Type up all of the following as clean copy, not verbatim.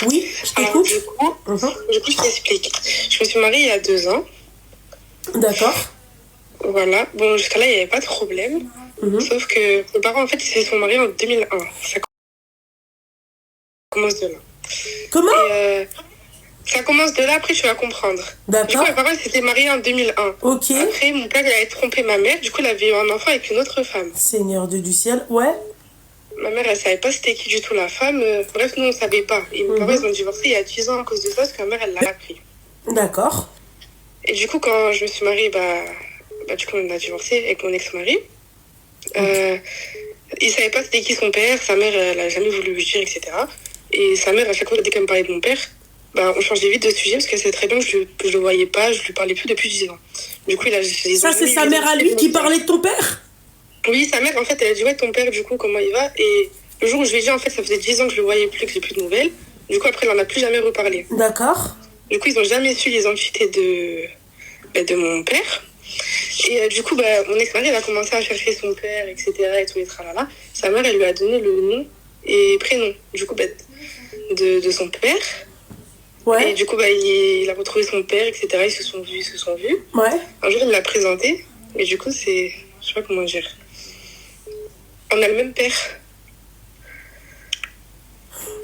Oui, je Alors, t'écoute. du coup, je t'explique. Je me suis mariée il y a 2 ans. D'accord. Voilà. Bon, jusqu'à là, il n'y avait pas de problème. Sauf que mes parents, en fait, ils se sont mariés en 2001. Ça commence de là. Comment? Et ça commence de là, après, tu vas comprendre. Du coup, D'accord. mes parents s'étaient mariés en 2001. Ok. Après, mon père, il avait trompé ma mère. Du coup, il avait eu un enfant avec une autre femme. Seigneur Dieu du ciel. Ouais. Ma mère, elle savait pas c'était qui du tout la femme. Bref, nous, on savait pas. Et mes parents, ils ont divorcé il y a 10 ans à cause de ça, parce que ma mère, elle l'a appris. D'accord. Et du coup, quand je me suis mariée, du coup, on a divorcé avec mon ex-mari. Il savait pas c'était qui son père. Sa mère, elle a jamais voulu lui dire, etc. Et sa mère, à chaque fois, dès qu'elle me parlait de mon père, on changeait vite de sujet parce qu'elle savait très bien que je le voyais pas, je lui parlais plus depuis 10 ans. Du coup, Ça, c'est sa mère à lui qui parlait de ton père? Oui, sa mère, en fait, elle a dit, ouais, ton père, du coup, comment il va? Et le jour où je lui ai dit, en fait, ça faisait 10 ans que je le voyais plus, que j'ai plus de nouvelles. Du coup, après, elle en a plus jamais reparlé. D'accord. Du coup, ils ont jamais su les identités de mon père. Et du coup, mon ex-mari, elle a commencé à chercher son père, etc. et tout, et tralala. Sa mère, elle lui a donné le nom et prénom, du coup, de son père. Ouais. Et du coup, il a retrouvé son père, etc. Ils se sont vus. Ouais. Un jour, il me l'a présenté. Et du coup, je sais pas comment dire. On a le même père.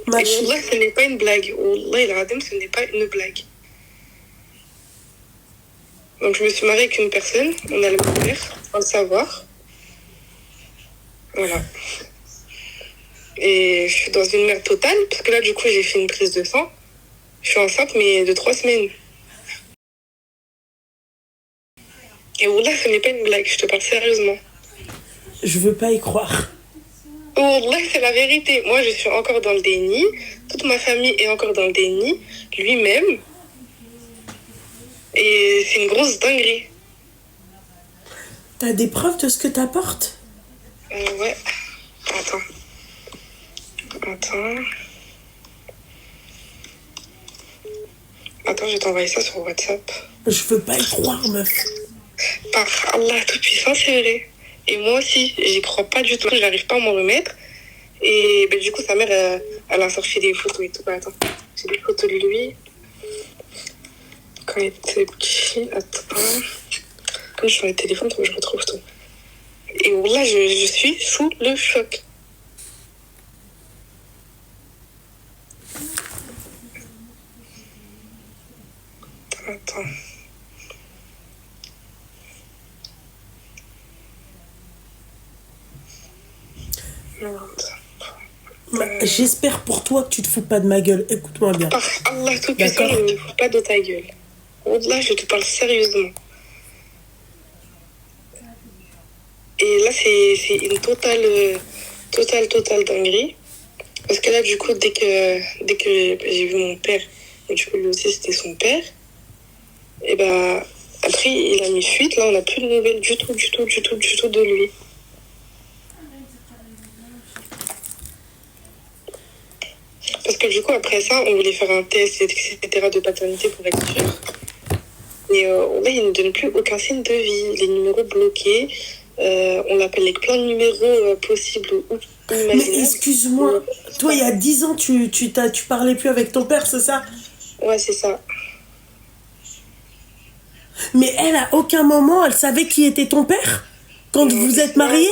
Et Wallah, ce n'est pas une blague. Wallah, il radem, ce n'est pas une blague. Donc, je me suis mariée avec une personne. On a le même père, sans le savoir. Voilà. Et je suis dans une merde totale, parce que là, du coup, j'ai fait une prise de sang. Je suis enceinte, mais de 3 semaines. Et Wallah, ce n'est pas une blague, je te parle sérieusement. Je veux pas y croire. Wallah, c'est la vérité. Moi, je suis encore dans le déni. Toute ma famille est encore dans le déni. Lui-même. Et c'est une grosse dinguerie. T'as des preuves de ce que t'apportes? Ouais. Attends. Attends, je vais t'envoyer ça sur WhatsApp. Je veux pas y croire, meuf. Par Allah tout-puissant, c'est vrai. Et moi aussi, j'y crois pas du tout. J'arrive pas à m'en remettre. Et du coup, sa mère, elle a sorti des photos et tout. Attends, j'ai des photos de lui. Quand il était petit, attends. Comme je suis sur le téléphone, je retrouve tout. Et là, je suis sous le choc. Attends. J'espère pour toi que tu te fous pas de ma gueule. Écoute-moi bien. Par Allah tout puissant, je ne me fous pas de ta gueule. Là, je te parle sérieusement. Et là, c'est une totale dinguerie. Parce que là, du coup, dès que j'ai vu mon père, et du coup, lui aussi, c'était son père, et après, il a mis fuite. Là, on n'a plus de nouvelles du tout de lui. Parce que du coup, après ça, on voulait faire un test, etc. de paternité pour être sûr. Mais là, il ne donne plus aucun signe de vie. Les numéros bloqués. On l'appelle avec plein de numéros possibles ou imaginables. Mais excuse-moi, toi, il y a 10 ans, tu parlais plus avec ton père, c'est ça? Ouais, c'est ça. Mais elle, à aucun moment, elle savait qui était ton père? Quand non, vous êtes mariés?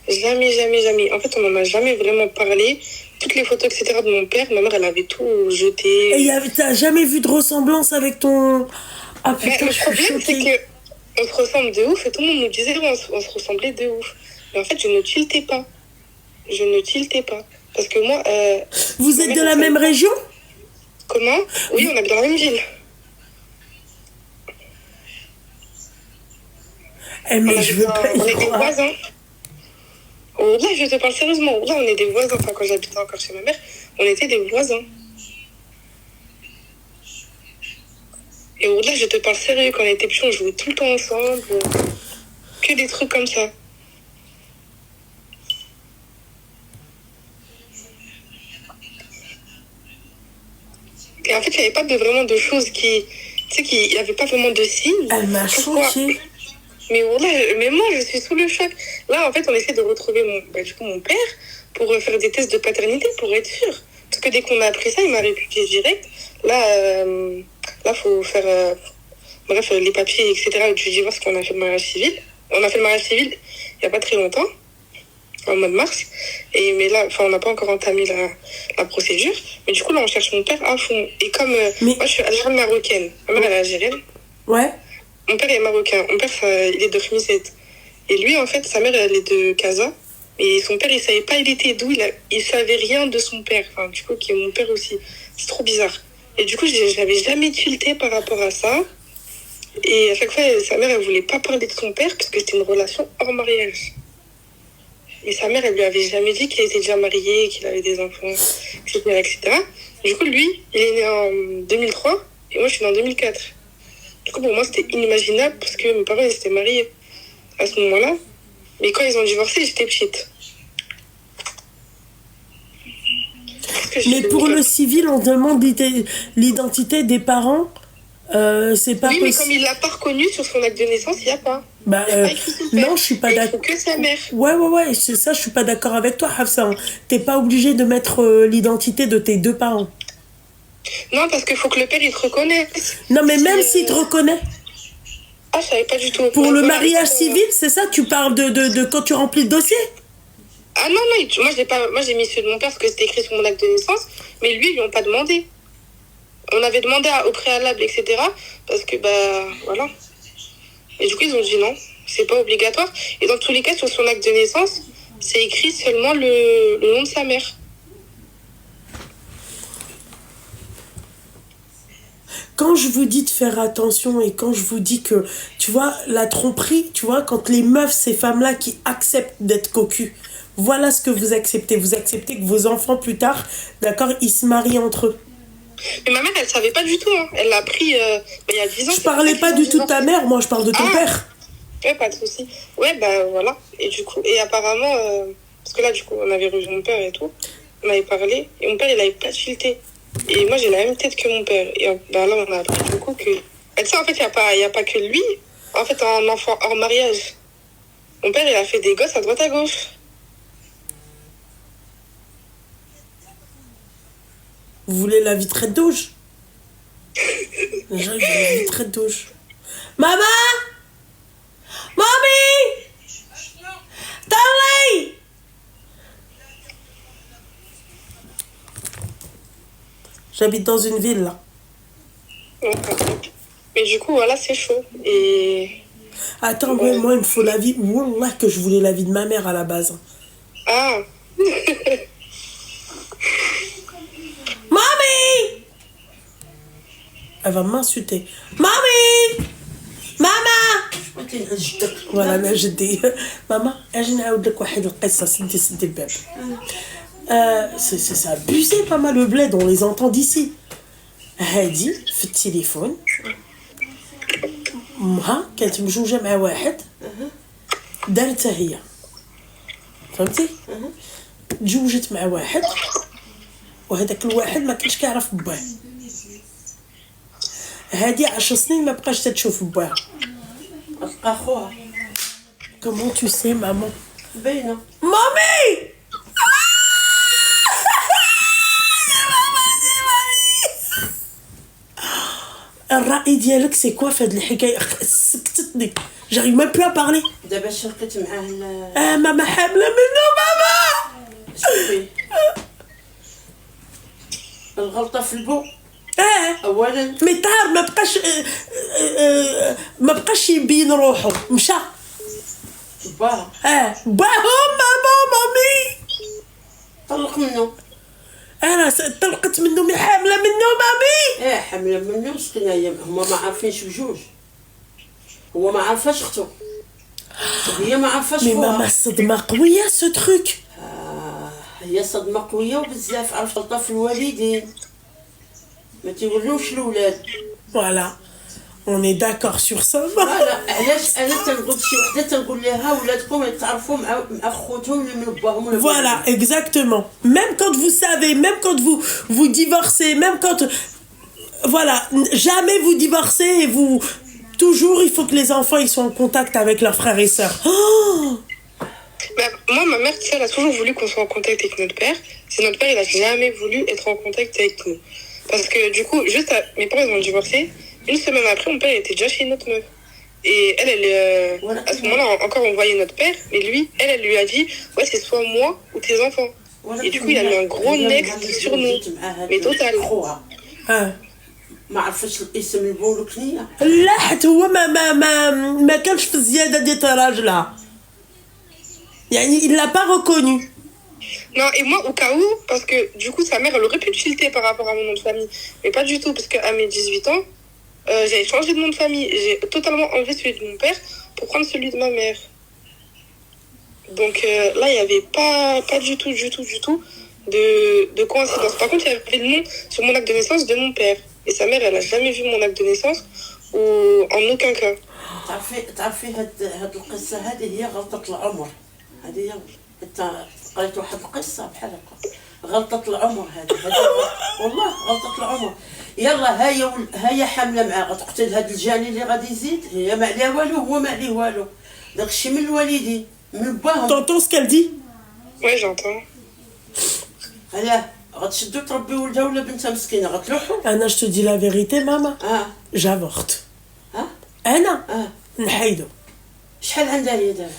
Jamais. En fait, on n'en a jamais vraiment parlé. Toutes les photos, etc. de mon père, ma mère, elle avait tout jeté. Et t'as jamais vu de ressemblance avec ton... Ah putain, le problème, c'est qu'on se ressemble de ouf et tout le monde nous disait on se ressemblait de ouf. Mais en fait, je ne tiltais pas. Parce que moi... vous êtes de la même région? Comment? Oui, on habite dans la même ville. Mais je veux pas y croire. On est des voisins. Oh, là, je te parle sérieusement. Là, on est des voisins. Enfin, quand j'habitais encore chez ma mère, on était des voisins. Et là, je te parle sérieux. Quand on était petits, on jouait tout le temps ensemble. Que des trucs comme ça. Et en fait, il n'y avait pas vraiment de choses qui... Tu sais, qu'il n'y avait pas vraiment de signes. Elle m'a choquée. Mais moi, je suis sous le choc. Là, en fait, on essaie de retrouver mon père pour faire des tests de paternité pour être sûr. Parce que dès qu'on a appris ça, il m'a répudié direct. Là, faut faire, bref, les papiers, etc. Du divorce qu'on a fait le mariage civil. On a fait le mariage civil il n'y a pas très longtemps, en mois de mars. Mais là, on n'a pas encore entamé la procédure. Mais du coup, là, on cherche mon père à fond. Et comme moi, je suis algérienne marocaine. Ma mère, elle est algérienne. Ouais. Mon père est marocain. Mon père, il est de Khmisset. Et lui, en fait, sa mère, elle est de Casa. Et son père, il savait pas il était d'où. Il savait rien de son père. Enfin, du coup, qui est mon père aussi. C'est trop bizarre. Et du coup, j'avais jamais tilté par rapport à ça. Et à chaque fois, sa mère, elle voulait pas parler de son père parce que c'était une relation hors mariage. Et sa mère, elle lui avait jamais dit qu'il était déjà marié, qu'il avait des enfants, etc., etc. Du coup, lui, il est né en 2003 et moi, je suis née en 2004. Du coup, pour moi, c'était inimaginable parce que mes parents, ils étaient mariés à ce moment-là. Mais quand ils ont divorcé, j'étais petite. Mais pour le civil, on demande l'identité des parents. C'est pas oui, possible. Mais comme il l'a pas reconnu sur son acte de naissance, il n'y a pas. Bah, il y a pas écrit son père. Non, je suis pas d'accord. Il faut que sa mère. Ouais, c'est ça, je suis pas d'accord avec toi, Hafsa. T'es pas obligé de mettre l'identité de tes deux parents. Non, parce qu'il faut que le père, il te reconnaisse. Non, mais même s'il te reconnaît. Ah, je savais pas du tout. Pour le mariage civil, c'est ça? Tu parles de quand tu remplis le dossier? Ah non, moi, j'ai mis celui de mon père parce que c'était écrit sur mon acte de naissance. Mais lui, ils lui ont pas demandé. On avait demandé au préalable, etc. Parce que, voilà. Et du coup, ils ont dit non, c'est pas obligatoire. Et dans tous les cas, sur son acte de naissance, c'est écrit seulement le nom de sa mère. Quand je vous dis de faire attention et quand je vous dis que, tu vois, la tromperie, tu vois, quand les meufs, ces femmes-là qui acceptent d'être cocues, voilà ce que vous acceptez. Vous acceptez que vos enfants, plus tard, d'accord, ils se marient entre eux. Mais ma mère, elle savait pas du tout. Hein. Elle l'a appris il y a 10 ans. Je parlais pas du tout de ta mère, moi, je parle de ton père. Ouais, pas de souci. Ouais, voilà. Et du coup, et apparemment, parce que là, du coup, on avait revu mon père et tout. On avait parlé. Et mon père, il avait pas tilté. Et moi, j'ai la même tête que mon père. Et là, on a appris du coup que... Et tu sais, en fait, il y a pas que lui. En fait, un enfant hors mariage. Mon père, il a fait des gosses à droite à gauche. Vous voulez la vitrette douche? Déjà, je veux la vitrette douche. Maman! Mommy! Darling! J'habite dans une ville, là. Mais du coup, voilà, c'est chaud. Et... Attends, ouais, moi, il me faut la vie... Wallah, que je voulais la vie de ma mère, à la base. Ah. Mommy! Elle va m'insulter. Mommy! Maman! Voilà, là, j'ai dit... Maman, je vais vous raconter une histoire, c'est le bébé. C'est abusé pas mal le bled, on les entend d'ici. هادي في التليفون امها كانت مجوجه مع واحد دارتها هي فهمتي تزوجت مع واحد وهذاك الواحد ما كانش كيعرف باه هادي 10 سنين ما بقاش تشوف باه اخوها كومون تو سي مامون باينه مامي الرأي ديالك سي كوا في هاد الحكايه سكتتني j'arrive même plus à parler دابا شرقت معاه ماما حامله منه ماما شوفي الغلطه في البو اولا مي طار ما بقاش يبين روحه مشى باه باهم ماما مامي طلق منه انا طلقت منه مي حامله منه مامي حامله منه مسكينه هي هما ما عارفينش بجوج هو ما عارفاش اختو هي ما عارفاش مي ماما الصدمه قويه سو تروك هي صدمه قويه وبزاف عرفت غلطه في الوالدين ما تيولوش الاولاد فوالا on est d'accord sur ça لا علاش انا تنقول شي وحده تنقول لها ولادكم يتعرفوا مع خوتهم اللي من باهم voilà exactement même quand vous savez même quand vous divorcez même quand voilà jamais vous divorcez et vous toujours il faut que les enfants ils soient en contact avec leurs frères et sœurs Bah, moi, ma mère, tu sais, elle a toujours voulu qu'on soit en contact avec notre père. C'est notre père, il a jamais voulu être en contact avec nous. Parce que du coup, mes parents, ils ont divorcé. Une semaine après, mon père était déjà chez notre meuf. Et à ce moment-là, encore, on voyait notre père. Mais lui, elle lui a dit, ouais, c'est soit moi ou tes enfants. Et du coup, il a mis un gros next sur nous. Mais total. ما عرفتش الاسم اللي بقولوا كنيه. لا حتى هو ما كانش في الزياده ديال راجلها. يعني il l'a pas reconnu. Non, et moi, au cas où, parce que du coup, sa mère, elle aurait pu le tilter par rapport à mon nom de famille. Mais pas du tout, parce qu'à mes 18 ans, j'avais changé de nom de famille. J'ai totalement enlevé celui de mon père pour prendre celui de ma mère. Donc là, il n'y avait pas du tout de coïncidence. Par contre, il y avait le nom sur mon acte de naissance de mon père. Et sa mère, elle n'a jamais vu mon acte de naissance ou en aucun cas. تعرفي هاد القصة هذه هي غلطة العمر. هذه هي حتى قريت واحد القصة بحال هكا. غلطة العمر هذه والله غلطة العمر. يلا هي حاملة معاه غتقتل هاد الجاني اللي غادي يزيد هي ما عليها والو هو ما عليه والو. داكشي من الوالدين من باهم. T'entends ce qu'elle dit? Ouais, j'entends. علاه غتشدو تربي ولدها ولا بنتها مسكينة غتلوحو. أنا je te dis la vérité maman. J'avorte. أنا نحيدو. شحال عندها هي دابا؟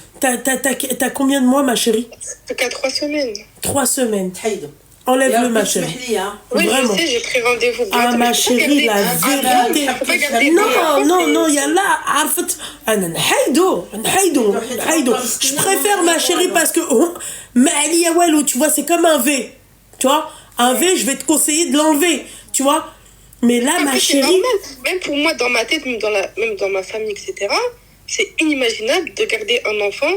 T'as combien de mois ma chérie? Jusqu'à 3 semaines. 3 semaines. تحيدو. Enlève-le ma chérie. Oui, Vraiment. je sais, j'ai pris rendez-vous. Ma chérie, la vérité. Non, يلا عرفت أنا نحيدو. Je préfère ma chérie parce que ما عليا والو, tu vois, c'est comme un V. Tu vois, un V, je vais te conseiller de l'enlever, tu vois. Mais là, ma chérie... Même pour moi, dans ma tête, même dans ma famille, etc., c'est inimaginable de garder un enfant.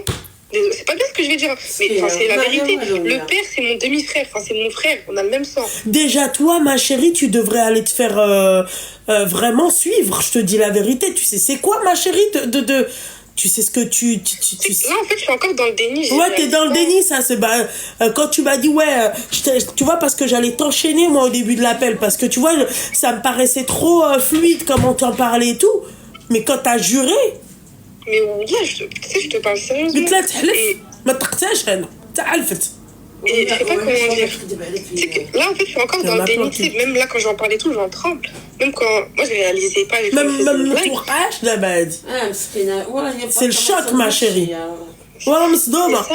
C'est pas bien ce que je vais dire, mais c'est la vérité. Le père, c'est mon demi-frère, c'est mon frère, on a le même sang. Déjà, toi, ma chérie, tu devrais aller te faire vraiment suivre, je te dis la vérité. Tu sais, c'est quoi, ma chérie, tu sais ce que tu Là, en fait, je suis encore dans le déni. Ouais, t'es dans le déni, ça. Quand tu m'as dit, ouais, tu vois, parce que j'allais t'enchaîner, moi, au début de l'appel, parce que, tu vois, ça me paraissait trop fluide, comment t'en parlais et tout. Mais quand t'as juré... Mais là, je te parle sérieusement. قلت لها تحلف ما تقتاش انا تعلفت. Et je sais pas comment dire. Là, en fait, je suis encore dans le déni. Même là, quand j'en parlais tout, j'en tremble. Même quand moi, je réalisais pas. Même توقعش دابا هادي. مسكينه والله سي الشوك ما شيري. والله مصدومه.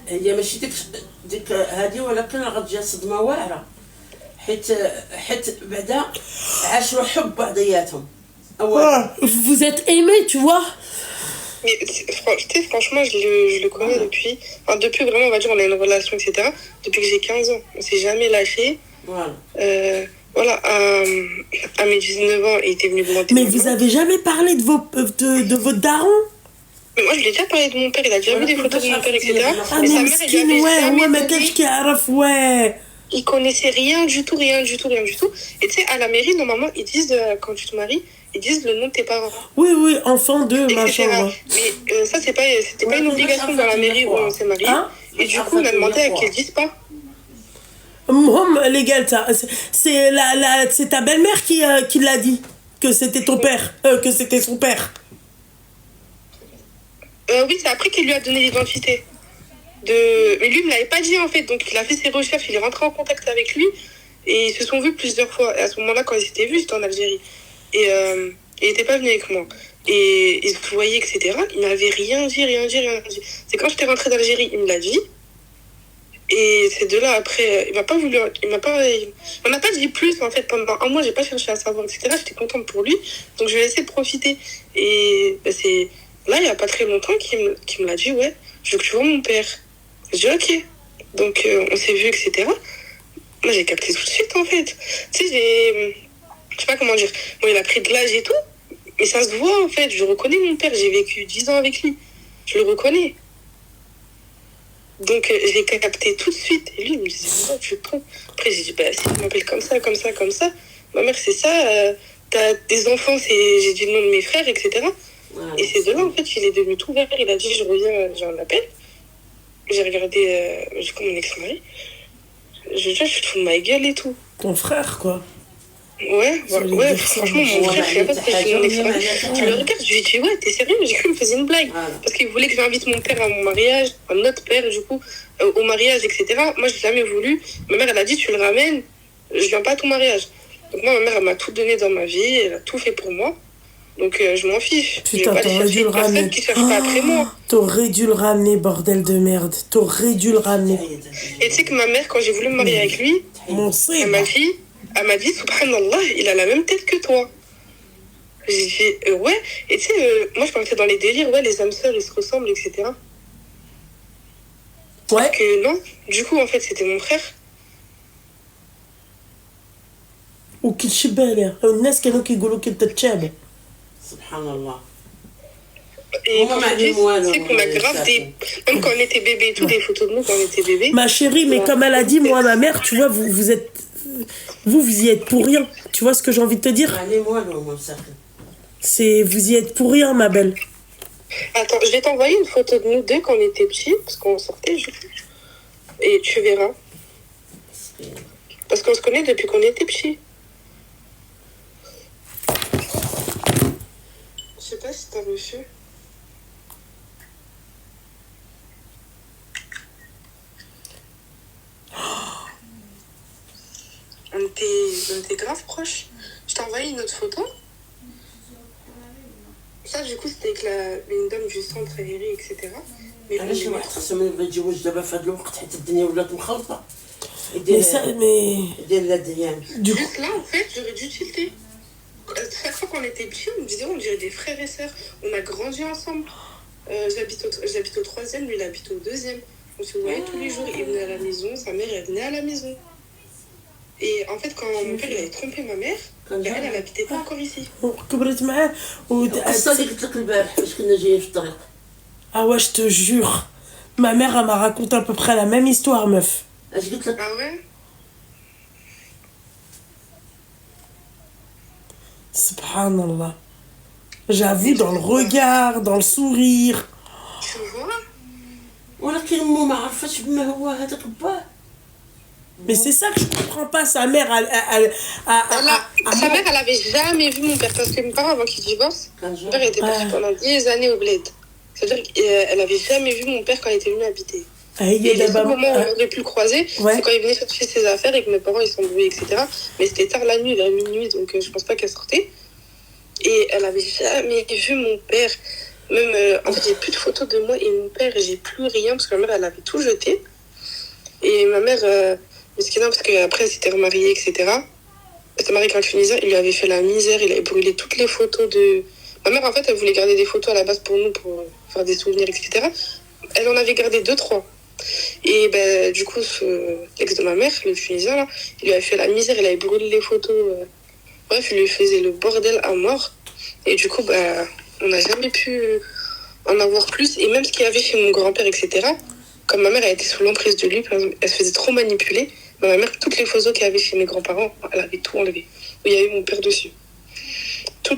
هي ماشي ديك هادي ولكن غتجي صدمه واعره. حيت بعدا عاشوا حب بعضياتهم. Vous êtes aimés, tu vois. Mais franchement, je le connais depuis vraiment, on va dire, on a une relation, etc. Depuis que j'ai 15 ans. On s'est jamais lâché. Voilà, à mes 19 ans, il était venu demander. Mais vous avez jamais parlé de votre daron? Mais moi, je lui ai déjà parlé de mon père, il a déjà vu des photos de mon père, etc. Et sa mère, elle lui avait jamais donné. Il connaissait rien du tout. Et tu sais, à la mairie, normalement, ils disent, quand tu te maries, ils disent le nom de tes parents. Oui, enfant de machin. Mais ça, c'était pas une obligation dans la mairie où on s'est marié. Et du coup, on a demandé à qu'ils le disent pas. Légal, ça. C'est ta belle-mère qui l'a dit. Que c'était ton père. Que c'était son père. Oui, c'est après qu'il lui a donné l'identité. Mais lui, il me l'avait pas dit en fait. Donc, il a fait ses recherches, il est rentré en contact avec lui. Et ils se sont vus plusieurs fois. Et à ce moment-là, quand ils s'étaient vus, c'était en Algérie. Et il n'était pas venu avec moi. Et ils se voyaient, etc. Il m'avait rien dit. C'est quand j'étais rentrée d'Algérie, il me l'a dit. Et c'est de là après, il m'en a pas dit plus en fait. Pendant un mois, j'ai pas cherché à savoir, etc. J'étais contente pour lui. Donc je vais essayer de profiter. Et c'est là, il y a pas très longtemps qu'il me l'a dit, ouais, je veux que tu vois mon père. J'ai dit ok. Donc on s'est vu, etc. Moi j'ai capté tout de suite en fait. Tu sais, je sais pas comment dire. Bon, il a pris de l'âge et tout, mais ça se voit en fait. Je reconnais mon père, j'ai vécu 10 ans avec lui. Je le reconnais. Donc je l'ai capté tout de suite. Et lui, il me disait, oh, tu es con. Après, j'ai dit, si tu m'appelles comme ça. Ma mère, c'est ça. T'as des enfants, j'ai dit le nom de mes frères, etc. Et c'est de là, en fait, il est devenu tout vert. Il a dit, je reviens, j'ai un appel. J'ai regardé, du coup, mon ex-mari. Je te fous de ma gueule et tout. Ton frère, quoi. Ouais, J'allais ouais, dire ça. franchement, mon Ouais, frère, je sais pas si c'est mon ex-frère. Je le ouais. regarde, je lui dis, ouais, t'es sérieux? J'ai cru qu'il me faisait une blague. Voilà. Parce qu'il voulait que j'invite mon père à mon mariage, à notre père, du coup, au mariage, etc. Moi, j'ai jamais voulu. Ma mère, elle a dit, tu le ramènes, je viens pas à ton mariage. Donc, moi, ma mère, elle m'a tout donné dans ma vie, elle a tout fait pour moi. Donc, je m'en fiche. Je vais Putain, pas aller t'aurais chercher dû le une personne ramener. qui cherche pas après moi. T'aurais dû le ramener, bordel de merde. T'aurais dû le ramener. Et tu sais que ma mère, quand j'ai voulu me marier avec lui, Mon elle sait. m'a dit, subhanallah, il a la même tête que toi. J'ai dit, ouais. Et tu sais, moi, je partais dans les délires, ouais, les âmes sœurs, ils se ressemblent, etc. Ouais. Que non, du coup, en fait, c'était mon frère. وكل شي بالي الناس كانوا كيقولوا كنت تتشابه. سبحان الله. Et Moi, quand ma je dis, mémoire, c'est qu'on a non, grave ça, des. Même quand on était bébé et tout, des photos de nous quand on était bébé. Ma chérie, mais Ouais. comme elle a dit, moi, ma mère, tu vois, vous êtes... Vous y êtes pour rien. Tu vois ce que j'ai envie de te dire? Allez-moi, non, mon sac. Vous y êtes pour rien, ma belle. Attends, je vais t'envoyer une photo de nous deux quand on était petits, parce qu'on sortait, et tu verras. Parce qu'on se connaît depuis qu'on était petits. Je sais pas si t'as reçu. On était grave proches. Je t'ai envoyé une autre photo. Ça, du coup, c'était avec une dame du centre aéré, etc. Mais علاش الواحد خاصو من يبغي يتزوج دابا في هذا الوقت حيت الدنيا ولات مخلطه Mais ça, mais... يدير لا ديان Du coup, juste là, en fait, j'aurais dû tilter. Chaque fois qu'on était petits, on me disait, on dirait des frères et sœurs. On a grandi ensemble. J'habite au troisième, lui, il habite au deuxième. On se voyait tous les jours. Il venait à la maison, sa mère, elle venait à la maison. Et en fait, quand mon père il avait trompé ma mère, elle habitait pas encore ici. كبرت معاه القصه اللي قلت لك البارح فاش كنا جايين في الطريق. Ah ouais, je te jure. Ma mère, elle m'a raconté à peu près la même histoire, meuf. اش قلت لك؟ Ah ouais? Subhanallah. J'avoue, dans le regard, dans le sourire. Tu vois? ولكن مو ما عرفتش بما هو هذاك باه. Mais c'est ça que je comprends pas. Sa mère, Sa mère, elle avait jamais vu mon père. Parce que mes parents, avant qu'ils divorcent, mon père était parti pendant 10 années au bled. C'est-à-dire qu'elle avait jamais vu mon père quand il était venu habiter. Et les seuls moments où on aurait pu le croiser, c'est quand il venait chercher ses affaires et que mes parents ils s'embrouillaient, etc. Mais c'était tard la nuit, vers minuit, donc je pense pas qu'elle sortait. Et elle avait jamais vu mon père. Même, en fait, j'ai plus de photos de moi et mon père, j'ai plus rien parce que ma mère, elle avait tout jeté. Et ma mère, mesquina, parce qu'après, elle s'était remariée, etc. Elle s'est mariée avec un Tunisien, il lui avait fait la misère, il avait brûlé toutes les photos de. Ma mère, en fait, elle voulait garder des photos à la base pour nous, pour faire des souvenirs, etc. Elle en avait gardé 2-3. Et ben, du coup, l'ex de ma mère, le Tunisien, là, il lui avait fait la misère, il avait brûlé les photos. Bref, il lui faisait le bordel à mort. Et du coup, ben, on n'a jamais pu en avoir plus. Et même ce qu'il y avait chez mon grand-père, etc., comme ma mère, elle était sous l'emprise de lui, par exemple, elle se faisait trop manipuler. Ben, ma mère, toutes les photos qu'il y avait chez mes grands-parents, elle avait tout enlevé. Où il y a eu mon père dessus. Tout.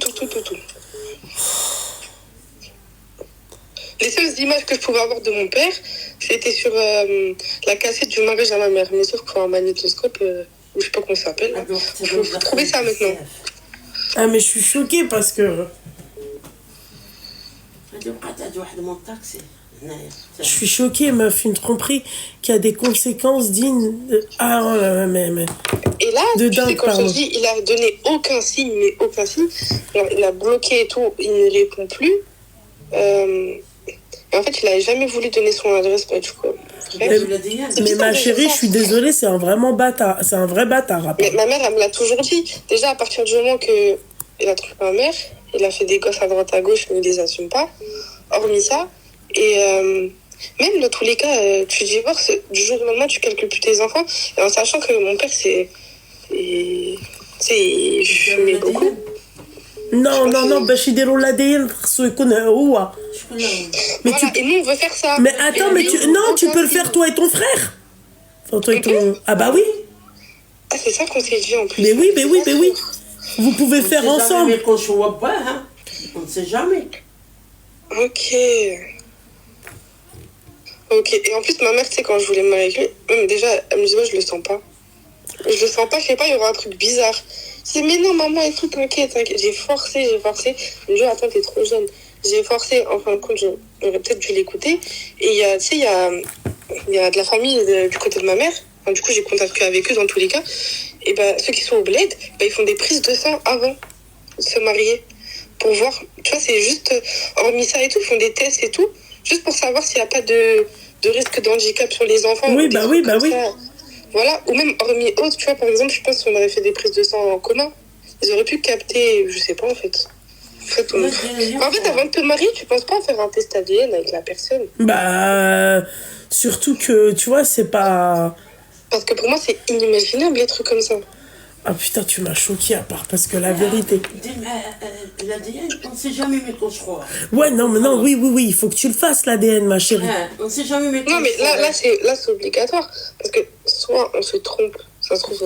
Les seules images que je pouvais avoir de mon père, c'était sur la cassette du mariage à ma mère. Mais sauf qu'un magnétoscope, ou je sais pas comment ça s'appelle. Faut trouver ça maintenant. Ah, mais je suis choquée parce que... Je suis choquée, meuf, une tromperie qui a des conséquences dignes de... Ah, oh là là, mais... Et là, de tu dingue, sais, quand je te dis, il a donné aucun signe, mais aucun signe. Alors, il a bloqué et tout, il ne répond plus. Et en fait, il n'avait jamais voulu donner son adresse, bah, du coup. Mais ma chérie, je suis désolée, c'est un vrai bâtard. Mais ma mère, elle me l'a toujours dit. Déjà, à partir du moment qu'il a trompé ma mère, il a fait des gosses à droite à gauche, mais il les assume pas. Hormis ça. Et même dans tous les cas, tu divorces, du jour au lendemain, tu calcules plus tes enfants. Et en sachant que mon père, il fumait beaucoup. Non, باش يديروا l'ADN خصو يكون هو. Mais voilà, et nous on veut faire ça. Mais attends, mais tu peux le faire toi et ton frère. Enfin, toi et ton... Ah bah oui. Ah, c'est ça qu'on s'est dit en plus. Mais oui. Vous pouvez faire ensemble. Mais qu'on se voit pas, hein. On ne sait jamais. Ok. Et en plus, ma mère, tu sais, quand je voulais me marier avec lui, même déjà, elle me dit, ouais, je le sens pas. Je le sens pas, je sais pas, il y aura un truc bizarre. Je dis, mais non, maman et tout, t'inquiète, t'inquiète. J'ai forcé. Je me dis, attends, t'es trop jeune. J'ai forcé, en fin de compte, j'aurais peut-être dû l'écouter. Et tu sais, il y a de la famille du côté de ma mère. Enfin, du coup, j'ai contact avec eux dans tous les cas. Et ben, ceux qui sont au bled, ben, ils font des prises de sang avant de se marier. Pour voir, tu vois, c'est juste, hormis ça et tout, ils font des tests et tout, juste pour savoir s'il n'y a pas de risque d'handicap sur les enfants. Oui, bah oui. Voilà, ou même hormis autres, tu vois, par exemple, je pense qu'on aurait fait des prises de sang en commun. Ils auraient pu capter, je sais pas, en fait. En fait, avant de te marier, tu penses pas à faire un test ADN avec la personne? Bah, surtout que, tu vois, c'est pas... Parce que pour moi, c'est inimaginable, les trucs comme ça. Ah putain, tu m'as choqué à part, parce que la vérité... L'ADN, on ne sait jamais mais qu'on se croit. Ouais, non, mais non, oui, il faut que tu le fasses, l'ADN, ma chérie. On ne sait jamais mais qu'on Non, mais se croit. là, c'est obligatoire. Parce que soit on se trompe, ça se trouve...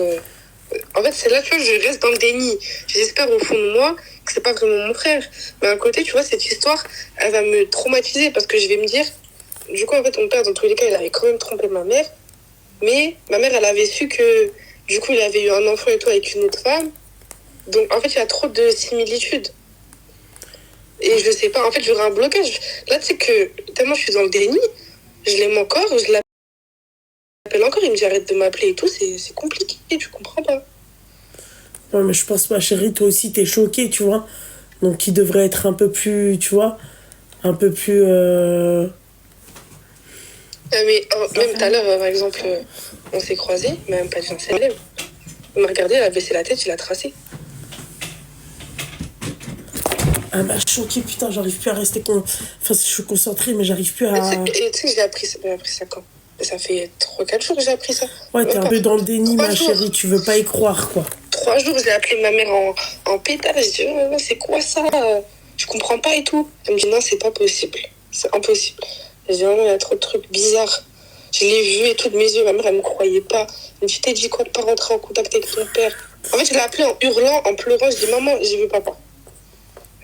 En fait, c'est là, tu vois, je reste dans le déni. J'espère au fond de moi que c'est pas vraiment mon frère. Mais à côté, tu vois, cette histoire, elle va me traumatiser parce que je vais me dire... Du coup, en fait, mon père, dans tous les cas, il avait quand même trompé ma mère. Mais ma mère, elle avait su que... Du coup, il avait eu un enfant et tout avec une autre femme. Donc, en fait, il y a trop de similitudes. Et je sais pas, en fait, j'aurais un blocage. Là, tu sais que tellement je suis dans le déni, je l'aime encore, je l'appelle encore, il me dit arrête de m'appeler et tout, c'est compliqué, tu comprends pas. Ouais, mais je pense, ma chérie, toi aussi, t'es choquée, tu vois. Donc, il devrait être un peu plus, tu vois, un peu plus... Mais même tout à l'heure, par exemple, on s'est croisés, même pas dit un salam. Il m'a regardé, il a baissé la tête, il a tracé. Ah bah choquée, putain, j'arrive plus à rester... Enfin, je suis concentrée, mais j'arrive plus à... Et tu sais que j'ai appris ça quand? Ça fait 3-4 jours que j'ai appris ça. Ouais, t'es un peu dans le déni, ma jours. chérie, tu veux pas y croire, quoi. 3 jours, j'ai appelé ma mère en pétard, j'ai dit, oh, c'est quoi ça? Je comprends pas et tout. Elle me dit, non, c'est pas possible. C'est impossible. J'ai dit, vraiment, il y a trop de trucs bizarres. Je l'ai vu et tout de mes yeux, ma mère, elle me croyait pas. Elle me dit, t'es dit quoi de pas rentrer en contact avec ton père? En fait, je l'ai appelé en hurlant, en pleurant, je dis, maman, j'ai vu papa.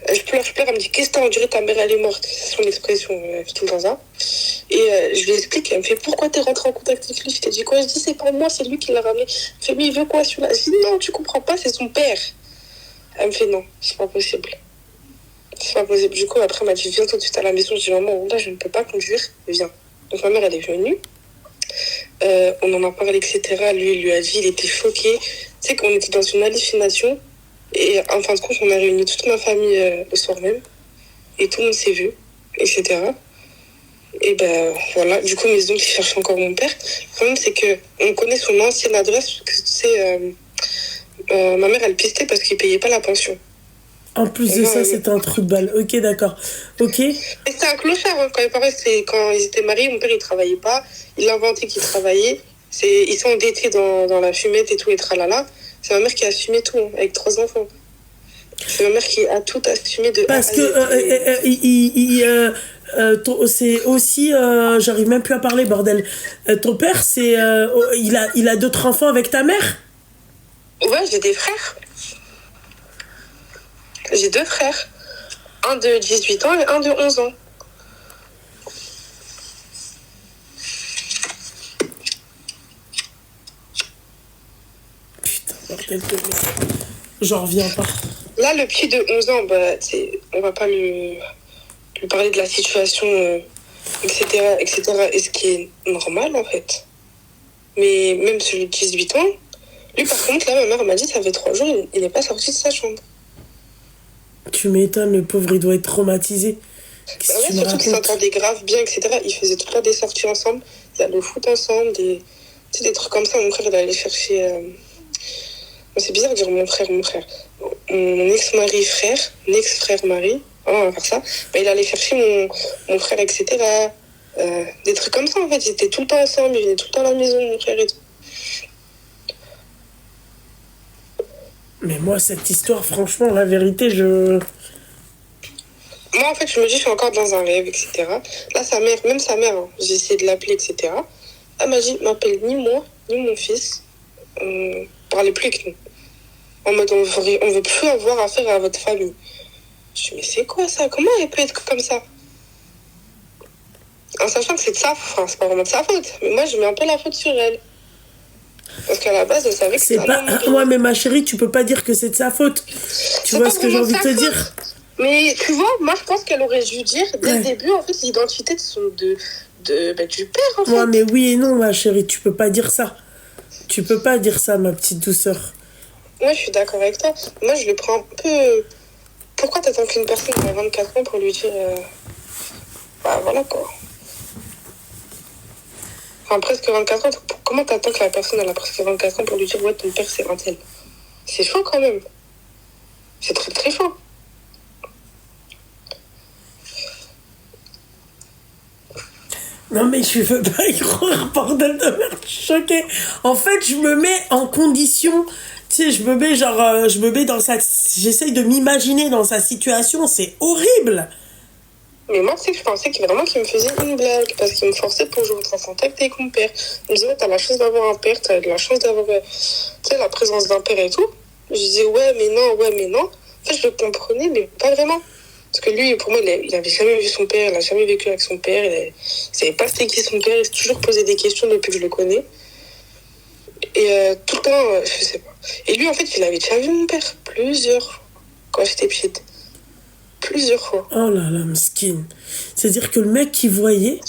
Je pleure, elle me dit, qu'est-ce que t'as, on dirait ta mère, elle est morte. C'est son expression, tout le temps ça. Et je lui explique, elle me fait, pourquoi t'es rentré en contact avec lui? Je t'ai dit quoi? Je dis, c'est pas moi, c'est lui qui l'a ramené. Elle me fait, mais il veut quoi celui-là? Je dis, non, tu comprends pas, c'est son père. Elle me fait, non, c'est pas possible. C'est pas possible. Du coup, après, elle m'a dit, viens tout de suite à la maison. Je dis, maman, là, je ne peux pas conduire, viens. Donc ma mère, elle est venue. On en a parlé, etc. Lui, il lui a dit, il était choqué. Tu sais qu'on était dans une hallucination. Et en fin de compte, on a réuni toute ma famille le soir même. Et tout le monde s'est vu, etc. Et ben voilà, du coup, mes oncles, ils cherchent encore mon père. Le problème, c'est qu'on connaît son ancienne adresse. Que, tu sais, ma mère, elle pistait parce qu'il payait pas la pension. En plus de ça, c'était un trou de balle. Ok, d'accord. Ok. Et c'était un clochard, hein. Quand ils étaient mariés, mon père, il travaillait pas. Il a inventé qu'il travaillait. Ils sont endettés dans la fumette et tout, et tralala. C'est ma mère qui a assumé tout, hein, avec 3 enfants. C'est ma mère qui a tout assumé de... Parce que c'est aussi... j'arrive même plus à parler, bordel. Ton père, c'est... il a d'autres enfants avec ta mère? Ouais, j'ai des frères. J'ai 2 frères. Un de 18 ans et un de 11 ans. Putain, bordel de merde. J'en reviens pas. Là, le petit de 11 ans, bah, on va pas lui parler de la situation, etc., etc., et ce qui est normal, en fait. Mais même celui de 18 ans, lui, par contre, là, ma mère m'a dit, ça fait 3 jours, il n'est pas sorti de sa chambre. Tu m'étonnes, le pauvre, il doit être traumatisé. Bah ouais, surtout qu'il s'entendait grave bien, etc. Ils faisaient tout le temps des sorties ensemble. Ils allaient au foot ensemble, des trucs comme ça. Mon frère, il allait chercher... C'est bizarre de dire mon frère. Mon ex-mari frère, mon ex-frère-mari, on va faire ça. Bah, il allait chercher mon frère, etc. Des trucs comme ça, en fait. Ils étaient tout le temps ensemble, ils venaient tout le temps à la maison, mon frère et tout. Mais moi, cette histoire, franchement, la vérité, Moi, en fait, je me dis, je suis encore dans un rêve, etc. Là, même sa mère, hein, j'ai essayé de l'appeler, etc. Elle m'a dit, m'appelle ni moi, ni mon fils. Parlez plus avec nous. En mode, on veut plus avoir affaire à votre famille. Je dis, mais c'est quoi ça? Comment elle peut être comme ça? En sachant que c'est de sa faute, enfin, c'est pas vraiment de sa faute. Mais moi, je mets un peu la faute sur elle. Parce qu'à la base, elle savait que C'est c'était pas... un homme. Ouais, mais ma chérie, tu peux pas dire que c'est de sa faute. Tu C'est vois pas ce que j'ai vraiment envie de te sa faute. dire? Mais tu vois, moi je pense qu'elle aurait dû dire dès Ouais. le début en fait l'identité du père en fait. Ouais, mais oui et non, ma chérie, tu peux pas dire ça. Tu peux pas dire ça, ma petite douceur. Moi je suis d'accord avec toi. Moi je le prends un peu. Pourquoi t'attends qu'une personne ait 24 ans pour lui dire bah voilà quoi. Enfin presque 24 ans, comment t'attends que la personne elle a presque 24 ans pour lui dire ouais ton père c'est un tel. C'est chaud quand même. C'est très très chaud. Non, mais je veux pas y croire, bordel de merde, je suis choquée. En fait, je me mets en condition, tu sais, je me mets genre, je me mets dans sa... J'essaye de m'imaginer dans sa situation, c'est horrible. Mais moi, tu sais que je pensais qu'il vraiment qu'il me faisait une blague parce qu'il me forçait pour que je rentre en contact avec mon père. Il me disait, ouais, t'as la chance d'avoir un père, t'as de la chance d'avoir, tu sais, la présence d'un père et tout. Je disais, ouais, mais non, ouais, mais non. En fait, je le comprenais, mais pas vraiment. Parce que lui, pour moi, il avait jamais vu son père, il a jamais vécu avec son père, il savait pas c'était qui son père, il s'est toujours posé des questions depuis que je le connais. Et tout le temps, je sais pas. Et lui, en fait, il avait déjà vu mon père plusieurs fois quand j'étais petite. Plusieurs fois. Oh là là, mesquine. C'est-à-dire que le mec qui voyait,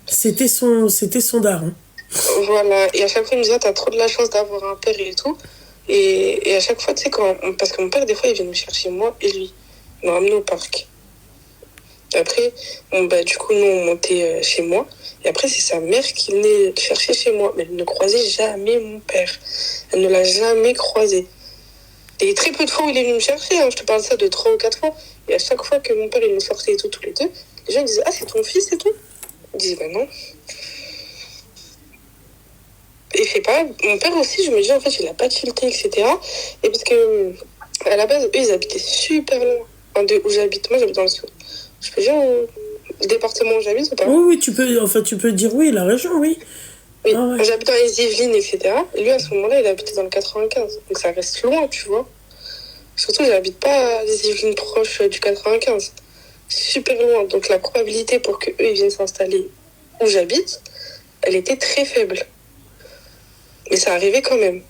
c'était son daron. Voilà. Et à chaque fois, il me disait, t'as trop de la chance d'avoir un père et tout. Et à chaque fois, tu sais, parce que mon père, des fois, il vient me chercher moi et lui. Il m'a ramené au parc. Et après, du coup, nous, on montait chez moi. Et après, c'est sa mère qui venait le chercher chez moi. Mais elle ne croisait jamais mon père. Elle ne l'a jamais croisé. Et très peu de fois où il est venu me chercher, hein, je te parle de ça de 3 ou 4 fois. Et à chaque fois que mon père il nous sortait et tout, tous les deux, les gens ils disaient, ah, c'est ton fils et tout. Ils disaient, bah non. Et je sais pas, mon père aussi, je me dis, en fait, il a pas tilté, etc. Et parce que, à la base, eux, ils habitaient super loin. Enfin, de où j'habite. Moi, j'habite dans le sud. Je peux dire le département où j'habite ou pas? Oui, oui, tu peux dire oui, la région, oui. Oui, Ah ouais. j'habite dans les Yvelines, etc. Et lui, à ce moment-là, il habitait dans le 95. Donc ça reste loin, tu vois. Surtout, j'habite pas les Yvelines proches du 95. Super loin. Donc la probabilité pour qu'eux ils viennent s'installer où j'habite, elle était très faible. Mais ça arrivait quand même.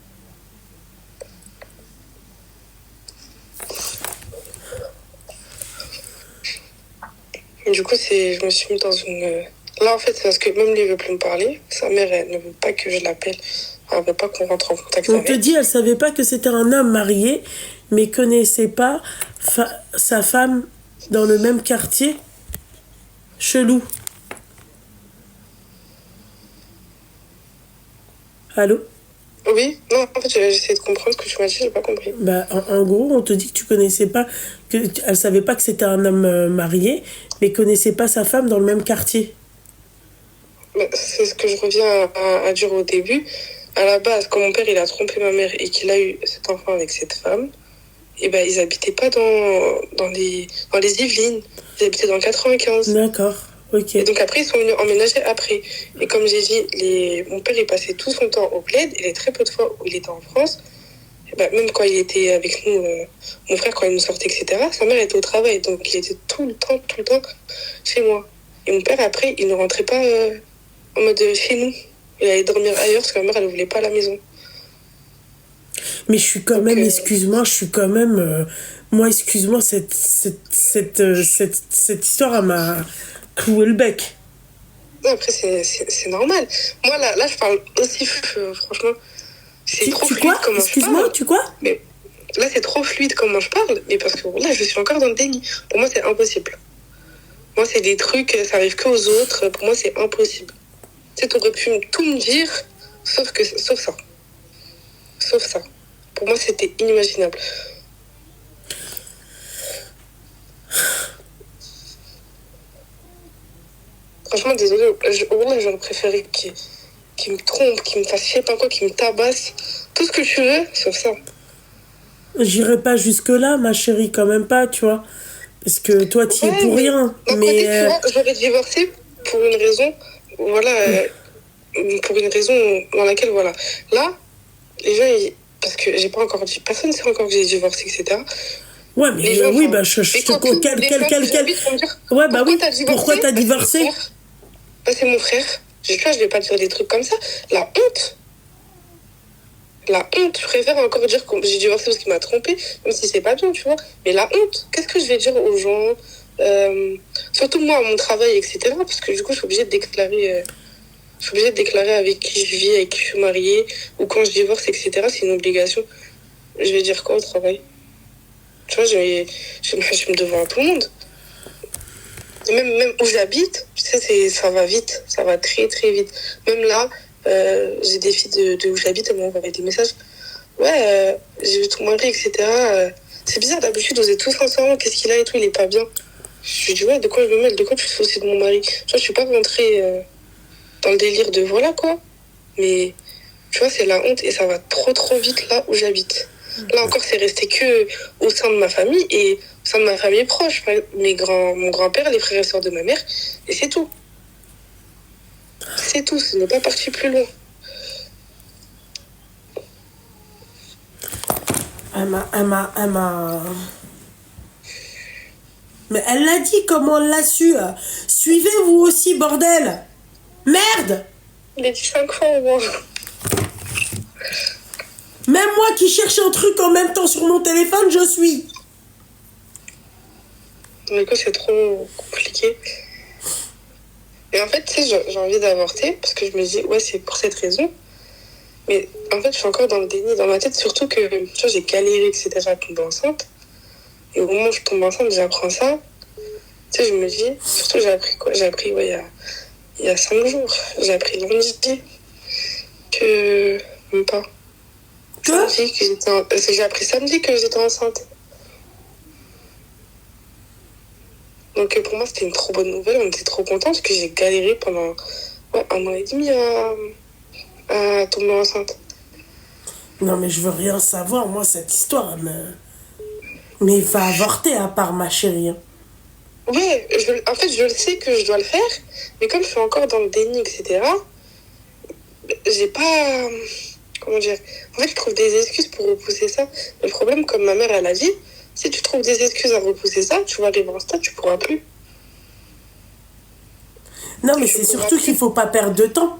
Et du coup, je me suis mis dans une... Là, en fait, c'est parce que même lui, il veut plus me parler. Sa mère, elle ne veut pas que je l'appelle. Elle veut pas qu'on rentre en contact On avec. te dit, elle savait pas que c'était un homme marié, mais connaissait pas sa femme dans le même quartier. Chelou. Allô? Oui, non, en fait, j'essaie de comprendre ce que tu m'as dit, j'ai pas compris. Bah, en gros, on te dit que tu connaissais pas, elle savait pas que c'était un homme marié, mais connaissait pas sa femme dans le même quartier. Mais c'est ce que je reviens à dire au début. À la base, quand mon père il a trompé ma mère et qu'il a eu cet enfant avec cette femme, et ben ils habitaient pas dans les Yvelines, ils habitaient dans le 95. D'accord, ok. Et donc après ils sont venus emménager après. Et comme j'ai dit, mon père il passait tout son temps au bled et les très peu de fois où il était en France, et ben, même quand il était avec nous, mon frère quand il nous sortait, etc., sa mère était au travail, donc il était tout le temps chez moi. Et mon père après il ne rentrait pas en mode chez nous. Il allait dormir ailleurs parce que ma mère, elle ne voulait pas à la maison. Mais je suis quand même, excuse-moi, je suis quand même... moi, excuse-moi, cette histoire, elle m'a cloué le bec. Non, après, c'est normal. Moi, là, je parle aussi, franchement, c'est trop fluide quoi comment excuse-moi, je parle. tu quoi? Mais là, c'est trop fluide comment je parle, mais parce que là, je suis encore dans le déni. Pour moi, c'est impossible. Moi, c'est des trucs, ça arrive qu'aux autres. Pour moi, c'est impossible. Tu sais, t'aurais pu tout me dire, sauf ça. Sauf ça. Pour moi, c'était inimaginable. Franchement, désolé. J'aurais préféré qu'il me trompe, qu'il me fasse je sais pas quoi, qu'il me tabasse. Tout ce que tu veux, sauf ça. J'irai pas jusque-là, ma chérie, quand même pas, tu vois. Parce que toi, t'y es pour rien. D'un côté, tu vois, j'aurais divorcé pour une raison, pour une raison dans laquelle, voilà. Là, les gens, parce que j'ai pas encore dit, personne ne sait encore que j'ai divorcé, etc. Ouais, mais gens, oui, bah, je te ouais, bah oui, pourquoi t'as divorcé? Bah, c'est mon frère. Je vais pas dire des trucs comme ça. La honte. La honte, je préfère encore dire que j'ai divorcé parce qu'il m'a trompé, même si c'est pas bien, tu vois. Mais la honte, qu'est-ce que je vais dire aux gens, surtout moi, à mon travail, etc. Parce que du coup, je suis obligée de déclarer, avec qui je vis, avec qui je suis mariée, ou quand je divorce, etc. C'est une obligation. Je vais dire quoi au travail? Tu vois, je vais me devoir à tout le monde. Et même où j'habite, tu sais, ça va vite, ça va très très vite. Même là, j'ai des filles de où j'habite, elles m'ont envoyé des messages. Ouais, j'ai vu ton mari, etc. C'est bizarre, d'habitude, vous êtes tous ensemble, qu'est-ce qu'il a et tout, il est pas bien. Je lui dis, ouais, de quoi je me mêle, de quoi tu te soucies de mon mari? Tu vois, je suis pas rentrée dans le délire de voilà quoi. Mais tu vois, c'est la honte et ça va trop trop vite là où j'habite. Là encore, c'est resté que au sein de ma famille et au sein de ma famille proche. Mon grand-père, les frères et sœurs de ma mère, et c'est tout. C'est tout, ce n'est pas parti plus loin. Elle m'a... Mais elle l'a dit, comment elle l'a su? Suivez vous aussi, bordel! Merde! Il a dit 5 fois au moins. Même moi qui cherche un truc en même temps sur mon téléphone, je suis. Du coup, c'est trop compliqué. Et en fait, tu sais, j'ai envie d'avorter parce que je me dis, ouais, c'est pour cette raison. Mais en fait, je suis encore dans le déni dans ma tête, surtout que tu vois, j'ai galéré, etc. à tomber enceinte. Et au moment où je tombe enceinte, j'apprends ça. Tu sais, je me dis, surtout, j'ai appris quoi? J'ai appris, ouais, il y a 5 jours. J'ai appris lundi que. Même pas. Samedi que parce que j'ai appris samedi que j'étais enceinte. Donc pour moi, c'était une trop bonne nouvelle. On était trop contents parce que j'ai galéré pendant 1 an et demi à tomber enceinte. Non, mais je veux rien savoir, moi, cette histoire. Mais il va avorter à part ma chérie. Hein. Ouais, en fait, je le sais que je dois le faire. Mais comme je suis encore dans le déni, etc., j'ai pas... Comment dire? En fait, je trouve des excuses pour repousser ça. Le problème, comme ma mère, elle a dit, si tu trouves des excuses à repousser ça, tu vas arriver en stade, tu pourras plus. Non, mais c'est surtout qu'il faut pas perdre de temps.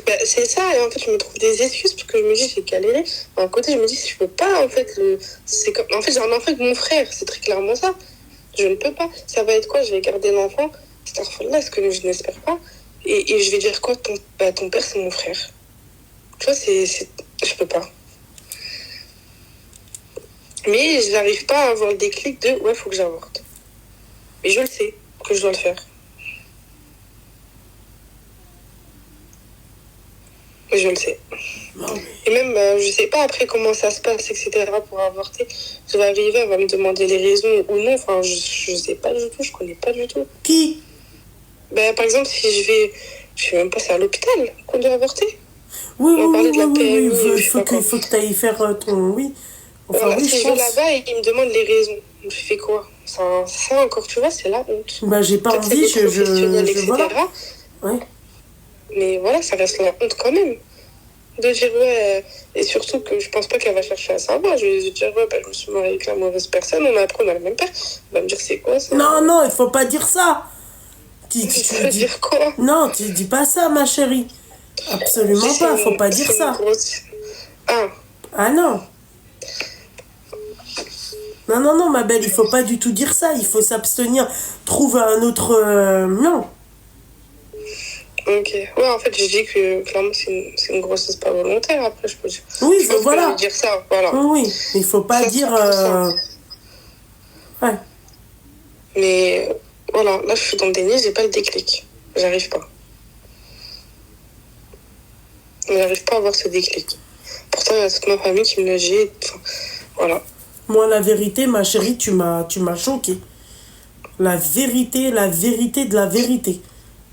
Ben, c'est ça, et en fait, je me trouve des excuses parce que je me dis, j'ai galéré. D'un côté, je me dis, si je peux pas, en fait, en fait, j'ai un enfant avec mon frère, c'est très clairement ça. Je ne peux pas. Ça va être quoi? Je vais garder l'enfant, cette enfant-là, ce que je n'espère pas. Et je vais dire quoi? Ton père, c'est mon frère. Tu vois, je peux pas. Mais je n'arrive pas à avoir le déclic de ouais, faut que j'avorte. Mais je le sais que je dois le faire. Mais je le sais. Et même, je sais pas après comment ça se passe, etc. pour avorter. Je vais arriver, elle va me demander les raisons ou non. Enfin, je sais pas du tout, je connais pas du tout. Qui? Ben, par exemple, si je sais même pas, c'est à l'hôpital qu'on doit avorter. Oui, On va parler de la PMI. il faut que tu ailles faire ton... Oui. Enfin, voilà, oui, si je vais là-bas et qu'ils me demandent les raisons, je fais quoi? Ça encore, tu vois, c'est la honte. Bah, j'ai pas envie, etc. Voilà. Ouais. Mais voilà, ça reste la honte quand même. De dire, ouais, et surtout que je pense pas qu'elle va chercher à savoir. Je vais dire, ouais, bah, je me suis mariée avec la mauvaise personne, on a le même père. Elle va me dire, c'est quoi ça? Non, il faut pas dire ça. Tu veux dire quoi? Non, tu dis pas ça, ma chérie. Absolument pas, faut pas dire ça. Ah non. Non, ma belle, il faut pas du tout dire ça. Il faut s'abstenir. Trouve un autre... Non. Ok. Ouais, en fait, je dis que clairement, c'est une grossesse pas volontaire. Après, je peux dire. Oui, voilà. Je peux dire ça, voilà. Oui, il faut pas ça, dire... Ouais. Mais voilà, là, je suis dans le déni, j'ai pas le déclic. J'arrive pas. J'arrive pas à avoir ce déclic. Pourtant, il y a toute ma famille qui me le dit. Enfin, voilà. Moi, la vérité, ma chérie, tu m'as choquée. La vérité de la vérité.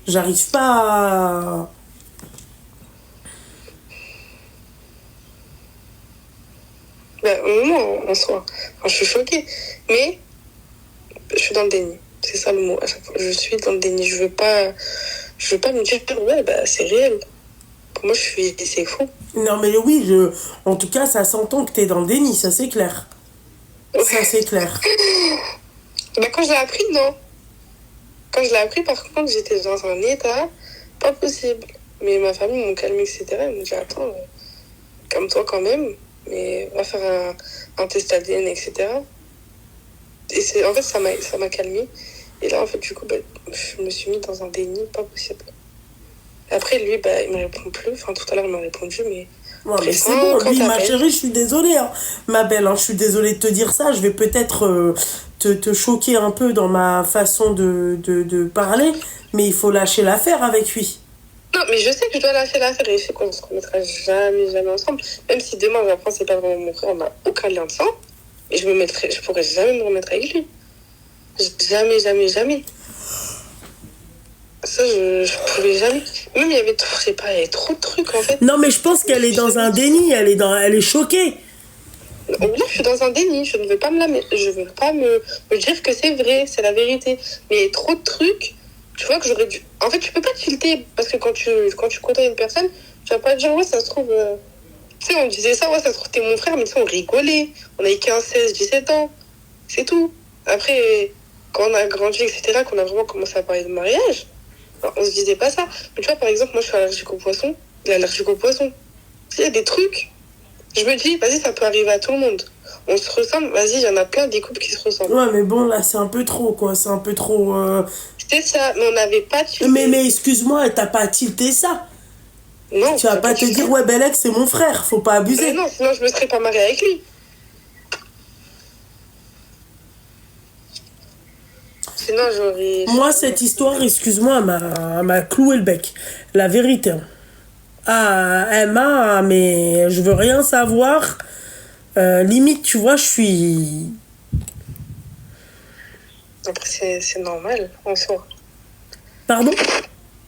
J'arrive pas à... Ben, non, en soi. Enfin, je suis choquée. Mais je suis dans le déni. C'est ça le mot à chaque fois. Je suis dans le déni. Je veux pas me dire, ouais, bah, c'est réel. Pour moi, c'est faux. Non, mais oui, en tout cas, ça s'entend que t'es dans le déni, ça c'est clair. Ouais. Ça c'est clair. Ben, quand je l'ai appris, non. Quand je l'ai appris, par contre, j'étais dans un état pas possible. Mais ma famille m'ont calmé, etc. Ils m'ont dit, attends, comme toi quand même, mais on va faire un test ADN, etc. Et en fait, ça m'a calmé. Et là, en fait, du coup, je me suis mis dans un déni pas possible. Après, lui, il me répond plus. Enfin, tout à l'heure, il m'a répondu, mais... Ouais, mais c'est bon, lui, ma chérie, je suis désolée, hein. Ma belle, hein, je suis désolée de te dire ça. Je vais peut-être te choquer un peu dans ma façon de parler, mais il faut lâcher l'affaire avec lui. Non, mais je sais que je dois lâcher l'affaire et je sais qu'on ne se remettra jamais, jamais ensemble. Même si demain, j'apprends c'est pas vraiment mon frère, on n'a aucun lien de sang, et je pourrais jamais me remettre avec lui. Jamais, jamais, jamais. Ça, je pouvais jamais. Même il y avait, je sais pas, il y avait trop de trucs en fait. Non, mais je pense qu'elle est dans un déni, elle est choquée. Là, je suis dans un déni, je ne veux pas me dire que c'est vrai, c'est la vérité. Mais il y a trop de trucs, tu vois, que j'aurais dû. En fait, tu peux pas tilter, parce que quand tu côtoies une personne, tu vas pas dire, ouais, ça se trouve. Tu sais, on disait ça, ouais, ça se trouve, t'es mon frère, mais tu sais, on rigolait. On avait 15, 16, 17 ans. C'est tout. Après, quand on a grandi, etc., qu'on a vraiment commencé à parler de mariage, on se disait pas ça. Mais tu vois, par exemple, moi, je suis allergique aux poissons. Il est allergique aux poissons. Il y a des trucs. Je me dis, vas-y, ça peut arriver à tout le monde. On se ressemble, vas-y, il y en a plein des couples qui se ressemblent. Ouais, mais bon, là, c'est un peu trop, quoi. C'est un peu trop... C'est ça, mais on n'avait pas tilté. Mais excuse-moi, t'as pas tilté ça. Non. Tu vas pas te dire, ouais, Belek, c'est mon frère. Faut pas abuser. Mais non, sinon je me serais pas mariée avec lui. Sinon, j'aurais... Moi, cette histoire, excuse-moi, m'a cloué le bec. La vérité. Ah, elle m'a... Mais je veux rien savoir. Limite, tu vois, je suis... Après, c'est normal, en soi. Pardon?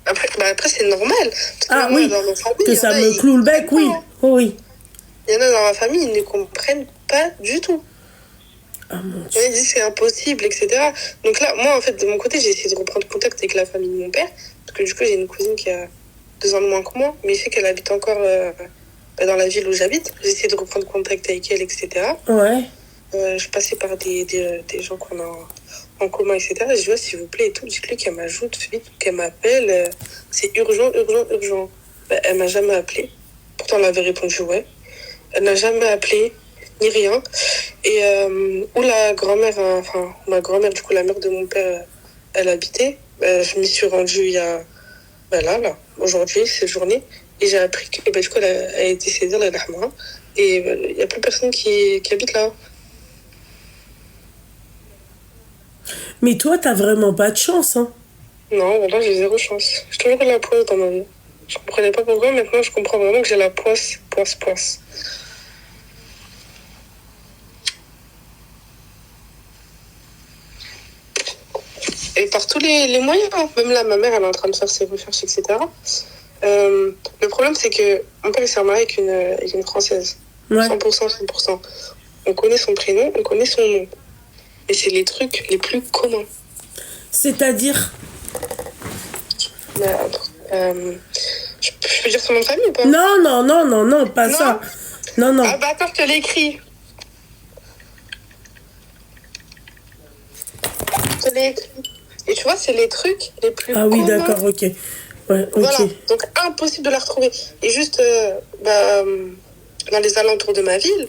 Après c'est normal. Ah oui, que ça me cloue le bec, oui. Oh, oui. Il y en a dans ma famille, ils ne comprennent pas du tout. Ah, mon Dieu. Ils disent c'est impossible, etc. Donc là, moi, en fait, de mon côté, j'ai essayé de reprendre contact avec la famille de mon père. Parce que du coup, j'ai une cousine qui a 2 ans de moins que moi. Mais je sais qu'elle habite encore dans la ville où j'habite. J'ai essayé de reprendre contact avec elle, etc. Ouais. Je passais par des gens qu'on a en commun, etc. Je dis, ouais, s'il vous plaît, et tout. Dites-lui qu'elle m'ajoute vite, qu'elle m'appelle. C'est urgent, urgent, urgent. Elle m'a jamais appelé. Pourtant, elle avait répondu, ouais. Elle n'a jamais appelé, ni rien. Et où la grand-mère, ma grand-mère, du coup, la mère de mon père, elle habitait, je m'y suis rendue il y a, là, aujourd'hui, cette journée. Et j'ai appris que, du coup, elle a été décédée, la Rahma. Et il n'y a plus personne qui habite là. Mais toi, t'as vraiment pas de chance, hein. Non, voilà, j'ai 0 chance. J'ai toujours eu la poisse dans ma vie. Je comprenais pas pourquoi, maintenant je comprends vraiment que j'ai la poisse. Et par tous les moyens, hein. Même là, ma mère, elle est en train de faire ses recherches, etc. Le problème, c'est que mon père s'est marié avec une Française. Ouais. 100%. On connaît son prénom, on connaît son nom. Et c'est les trucs les plus communs. C'est-à-dire je peux dire son nom de famille ou pas? Non, pas non. Ça. Non. Ah bah attends, je te l'écris. Je te l'ai écrit. Et tu vois, c'est les trucs les plus communs. Ah oui, d'accord, ok. Ouais, ok. Voilà, donc impossible de la retrouver. Et juste dans les alentours de ma ville,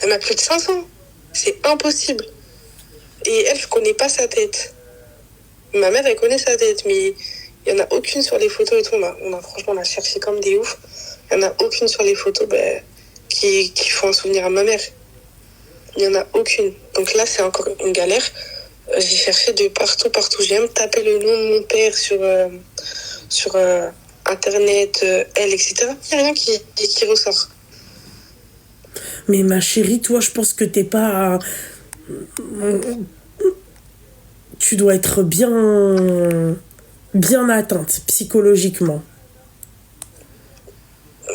elle m'a plus de 500. C'est impossible. Et elle, je connais pas sa tête. Ma mère, elle connaît sa tête, mais il n'y en a aucune sur les photos et tout. Franchement, on a cherché comme des oufs. Il n'y en a aucune sur les photos qui font un souvenir à ma mère. Il n'y en a aucune. Donc là, c'est encore une galère. J'ai cherché de partout. J'ai même tapé le nom de mon père sur Internet, elle, etc. Il n'y a rien qui ressort. Mais ma chérie, toi, je pense que t'es pas... Tu dois être bien atteinte psychologiquement.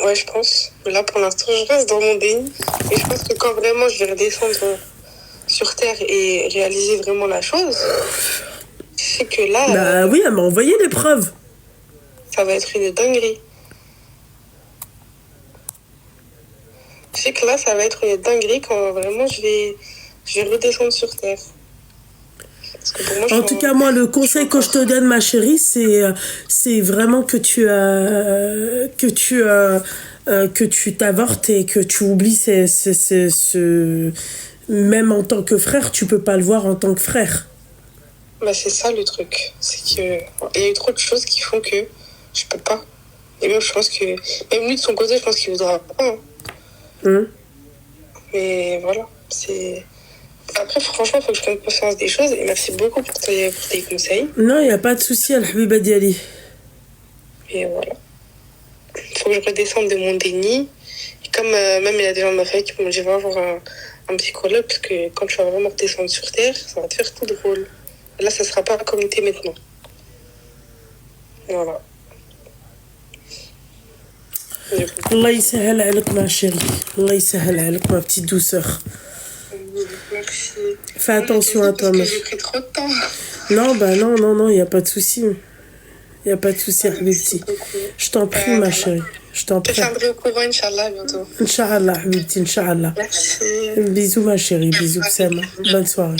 Ouais, je pense. Mais là, pour l'instant, je reste dans mon déni. Et je pense que quand vraiment je vais redescendre sur Terre et réaliser vraiment la chose, c'est que là... Bah oui, elle m'a envoyé des preuves. Ça va être une dinguerie. Je sais que là, ça va être une dinguerie quand vraiment je vais redescendre sur Terre. Moi, en tout cas, moi, le conseil que je te donne, ma chérie, c'est vraiment que tu que tu t'avortes et que tu oublies même en tant que frère, tu peux pas le voir en tant que frère. Bah, c'est ça le truc. C'est que il y a eu trop de choses qui font que je peux pas. Et même, je pense que. Même lui, de son côté, je pense qu'il voudra pas. Hein. Mais voilà. C'est. Après, franchement, il faut que je prenne conscience des choses. Et merci beaucoup pour tes conseils. Non, il n'y a pas de souci, Al-Habiba Diali. Et voilà. Il faut que je redescende de mon déni. Et comme même il y a des gens de ma famille qui m'ont dit va voir un psychologue, parce que quand tu vas vraiment redescendre sur Terre, ça va te faire tout drôle. Et là, ça sera pas comme t'es maintenant. Voilà. Allah يسهل عليك ma chérie. Allah يسهل عليك ma petite douceur. Merci. Fais attention à toi, parce que ma j'ai pris trop de temps. Non, bah non, il n'y a pas de souci. Il n'y a pas de souci, Habibti. Je t'en prie, ma chérie. Je t'en Je te prie. tiendrai au courant, Inch'Allah, bientôt. Inch'Allah, Habibti, Inch'Allah. Merci. Bisous, ma chérie. Bisous, Sam. Bonne soirée.